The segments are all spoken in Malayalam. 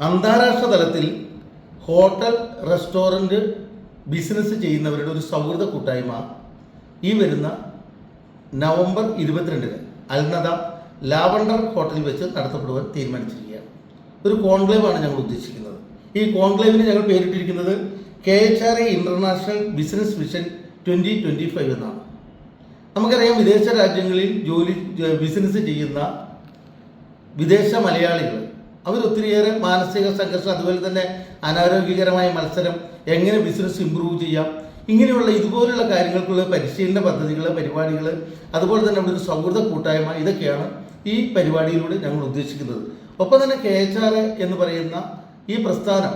അന്താരാഷ്ട്ര തലത്തിൽ ഹോട്ടൽ റെസ്റ്റോറൻറ്റ് ബിസിനസ് ചെയ്യുന്നവരുടെ ഒരു സൗഹൃദ കൂട്ടായ്മ ഈ വരുന്ന നവംബർ 22-ന് അൽനദ ലാവണ്ടർ ഹോട്ടലിൽ വെച്ച് നടത്തപ്പെടുവാൻ തീരുമാനിച്ചിരിക്കുകയാണ്. ഒരു കോൺക്ലേവാണ് ഞങ്ങൾ ഉദ്ദേശിക്കുന്നത്. ഈ കോൺക്ലേവിന് ഞങ്ങൾ പേരിട്ടിരിക്കുന്നത് KHRA ഇൻ്റർനാഷണൽ ബിസിനസ് വിഷൻ 2025 എന്നാണ്. നമുക്കറിയാം, വിദേശ രാജ്യങ്ങളിൽ ബിസിനസ് ചെയ്യുന്ന വിദേശ മലയാളികൾ അവരൊത്തിരിയേറെ മാനസിക സംഘർഷം, അതുപോലെ തന്നെ അനാരോഗ്യകരമായ മത്സരം, എങ്ങനെ ബിസിനസ് ഇമ്പ്രൂവ് ചെയ്യാം, ഇങ്ങനെയുള്ള ഇതുപോലുള്ള കാര്യങ്ങൾക്കുള്ള പരിശീലന പദ്ധതികൾ, പരിപാടികൾ, അതുപോലെ തന്നെ അവിടെ ഒരു സൗഹൃദ കൂട്ടായ്മ, ഇതൊക്കെയാണ് ഈ പരിപാടിയിലൂടെ ഞങ്ങൾ ഉദ്ദേശിക്കുന്നത്. ഒപ്പം തന്നെ KHRA എന്ന് പറയുന്ന ഈ പ്രസ്ഥാനം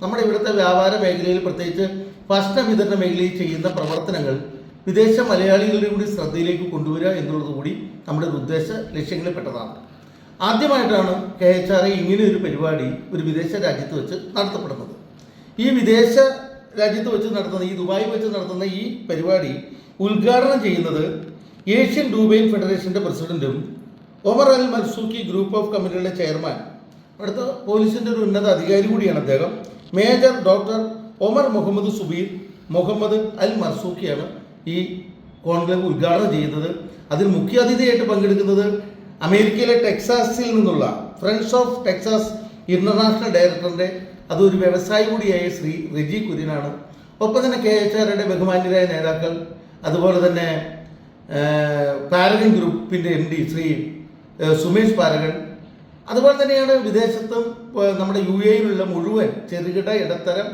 നമ്മുടെ ഇവിടുത്തെ വ്യാപാര മേഖലയിൽ, പ്രത്യേകിച്ച് ഭക്ഷണ വിതരണ മേഖലയിൽ ചെയ്യുന്ന പ്രവർത്തനങ്ങൾ വിദേശ മലയാളികളുടെ കൂടി ശ്രദ്ധയിലേക്ക് കൊണ്ടുവരിക എന്നുള്ളത് കൂടി നമ്മുടെ ഒരു ഉദ്ദേശ ലക്ഷ്യങ്ങളിൽ പെട്ടതാണ്. ആദ്യമായിട്ടാണ് KHRA ഇങ്ങനെ ഒരു പരിപാടി ഒരു വിദേശ രാജ്യത്ത് വെച്ച് നടത്തപ്പെടുന്നത്. ഈ വിദേശ രാജ്യത്ത് വെച്ച് നടത്തുന്ന, ഈ ദുബായിൽ വെച്ച് നടത്തുന്ന ഈ പരിപാടി ഉദ്ഘാടനം ചെയ്യുന്നത് ഏഷ്യൻ ഡൂബൈൻ ഫെഡറേഷൻ്റെ പ്രസിഡന്റും ഒമർ അൽ മർസൂഖി ഗ്രൂപ്പ് ഓഫ് കമ്പനികളുടെ ചെയർമാൻ, അവിടുത്തെ പോലീസിൻ്റെ ഒരു ഉന്നത അധികാരി കൂടിയാണ് അദ്ദേഹം, മേജർ ഡോക്ടർ ഒമർ മുഹമ്മദ് സുബീർ മുഹമ്മദ് അൽ മർസൂഖിയാണ് ഈ കോൺക്ലേവ് ഉദ്ഘാടനം ചെയ്യുന്നത്. അതിൽ മുഖ്യാതിഥിയായിട്ട് പങ്കെടുക്കുന്നത് അമേരിക്കയിലെ ടെക്സാസിൽ നിന്നുള്ള ഫ്രണ്ട്സ് ഓഫ് ടെക്സാസ് ഇൻ്റർനാഷണൽ ഡയറക്ടറിൻ്റെ, അതൊരു വ്യവസായി കൂടിയായ ശ്രീ റെജി കുര്യനാണ്. ഒപ്പം തന്നെ KHRAയുടെ ബഹുമാന്യരായ നേതാക്കൾ, അതുപോലെ തന്നെ പാരഗൺ ഗ്രൂപ്പിൻ്റെ MD ശ്രീ സുമേഷ് പാരഗൺ, അതുപോലെ തന്നെയാണ് വിദേശത്തും നമ്മുടെ UAE-യിലുള്ള മുഴുവൻ ചെറുകിട ഇടത്തരം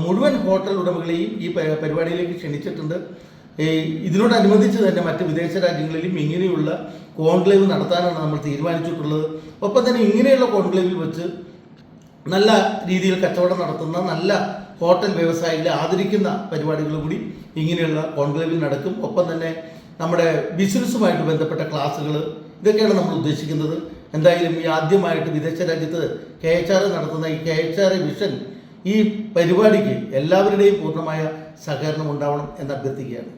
മുഴുവൻ ഹോട്ടൽ ഉടമകളെയും ഈ പരിപാടിയിലേക്ക് ക്ഷണിച്ചിട്ടുണ്ട്. ഇതിനോടനുബന്ധിച്ച് തന്നെ മറ്റ് വിദേശ രാജ്യങ്ങളിലും ഇങ്ങനെയുള്ള കോൺക്ലേവ് നടത്താനാണ് നമ്മൾ തീരുമാനിച്ചിട്ടുള്ളത്. ഒപ്പം തന്നെ ഇങ്ങനെയുള്ള കോൺക്ലേവിൽ വെച്ച് നല്ല രീതിയിൽ കച്ചവടം നടത്തുന്ന നല്ല ഹോട്ടൽ വ്യവസായികളെ ആദരിക്കുന്ന പരിപാടികൾ കൂടി ഇങ്ങനെയുള്ള കോൺക്ലേവിൽ നടക്കും. ഒപ്പം തന്നെ നമ്മുടെ ബിസിനസ്സുമായിട്ട് ബന്ധപ്പെട്ട ക്ലാസ്സുകൾ, ഇതൊക്കെയാണ് നമ്മൾ ഉദ്ദേശിക്കുന്നത്. എന്തായാലും ഈ ആദ്യമായിട്ട് വിദേശ രാജ്യത്ത് KHRA നടത്തുന്ന ഈ KHRA വിഷൻ, ഈ പരിപാടിക്ക് എല്ലാവരുടെയും പൂർണ്ണമായ സഹകരണം ഉണ്ടാവണം എന്ന് അഭ്യർത്ഥിക്കുകയാണ്.